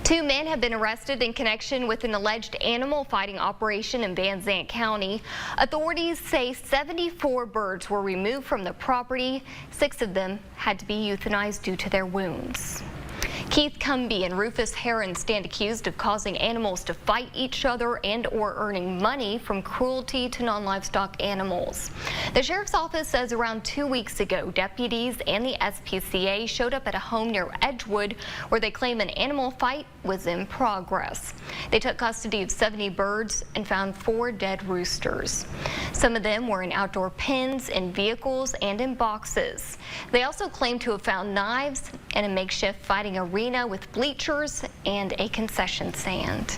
Two men have been arrested in connection with an alleged animal fighting operation in Zandt County. Authorities say 74 birds were removed from the property. 6 of them had to be euthanized due to their wounds. Cumbee and Rufus Herron stand accused of causing animals to fight each other and/or earning money from cruelty to non-livestock animals. The sheriff's office says around 2 weeks ago, deputies and the SPCA showed up at a home near Edgewood where they claim an animal fight was in progress. They took custody of 70 birds and found 4 dead roosters. Some of them were in outdoor pens, in vehicles, and in boxes. They also claim to have found knives and a makeshift fighting arena with bleachers and a concession stand.